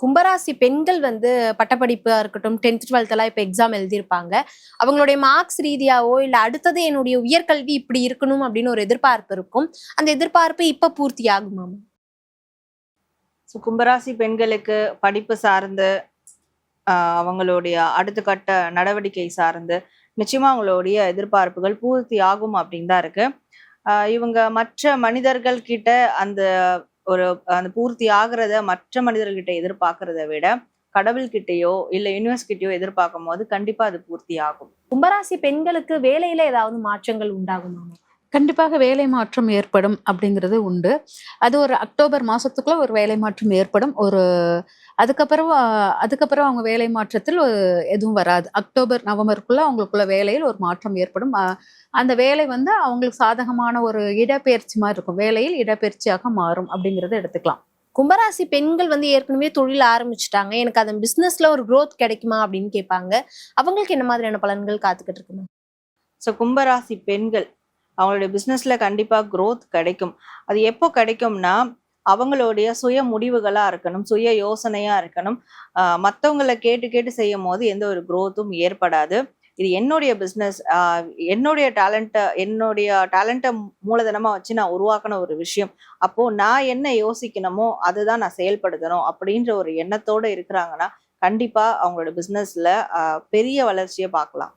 கும்பராசி பெண்கள் வந்து பட்டப்படிப்பா இருக்கட்டும் 10th 12th எல்லாம் இப்ப எக்ஸாம் எழுதியிருப்பாங்க. அவங்களுடைய மார்க்ஸ் ரீதியாவோ இல்ல அடுத்தது என்னுடைய உயர்கல்வி இப்படி இருக்கணும் அப்படின்னு ஒரு எதிர்பார்ப்பு இருக்கும். அந்த எதிர்பார்ப்பு இப்ப பூர்த்தி ஆகுமா? கும்பராசி பெண்களுக்கு படிப்பு சார்ந்து அவங்களுடைய அடுத்த கட்ட நடவடிக்கை சார்ந்து நிச்சயமா அவங்களுடைய எதிர்பார்ப்புகள் பூர்த்தி ஆகும் அப்படின்னு தான் இருக்கு. இவங்க மற்ற மனிதர்கள் கிட்ட அந்த அந்த பூர்த்தி ஆகுறத மற்ற மனிதர்கிட்ட எதிர்பார்க்கறத விட கடவுள்கிட்டயோ இல்ல யூனிவர்ஸ் கிட்டயோ எதிர்பார்க்கும் போது கண்டிப்பா அது பூர்த்தி ஆகும். கும்பராசி பெண்களுக்கு வேலையில ஏதாவது மாற்றங்கள் உண்டாகுமா? கண்டிப்பாக வேலை மாற்றம் ஏற்படும் அப்படிங்கிறது உண்டு. அது ஒரு அக்டோபர் மாசத்துக்குள்ள ஒரு வேலை மாற்றம் ஏற்படும். அதுக்கப்புறம் அவங்க வேலை மாற்றத்தில் எதுவும் வராது. அக்டோபர் நவம்பருக்குள்ள அவங்களுக்குள்ள வேலையில் ஒரு மாற்றம் ஏற்படும். அந்த வேலை வந்து அவங்களுக்கு சாதகமான ஒரு இடப்பெயர்ச்சி மாதிரி இருக்கும். வேலையில் இடப்பெயர்ச்சியாக மாறும் அப்படிங்கிறத எடுத்துக்கலாம். கும்பராசி பெண்கள் வந்து ஏற்கனவே தொழில் ஆரம்பிச்சுட்டாங்க, எனக்கு அந்த பிசினஸ்ல ஒரு growth கிடைக்குமா அப்படின்னு கேட்பாங்க. அவங்களுக்கு என்ன மாதிரியான பலன்கள் காத்துக்கிட்டு இருக்குமா? கும்பராசி பெண்கள் அவங்களுடைய பிசினஸ்ல கண்டிப்பா growth கிடைக்கும். அது எப்போ கிடைக்கும்னா அவங்களுடைய சுய முடிவுகளா இருக்கணும், சுய யோசனையா இருக்கணும். மற்றவங்களை கேட்டு கேட்டு செய்யும் போது எந்த ஒரு growthம் ஏற்படாது. இது என்னுடைய பிசினஸ், என்னுடைய டேலண்ட்டை மூலதனமா வச்சு நான் உருவாக்கின ஒரு விஷயம். அப்போ நான் என்ன யோசிக்கணுமோ அதுதான் நான் செயல்படுத்தணும் அப்படின்ற ஒரு எண்ணத்தோட இருக்கிறாங்கன்னா கண்டிப்பா அவங்களோட பிசினஸ்ல பெரிய வளர்ச்சியை பார்க்கலாம்.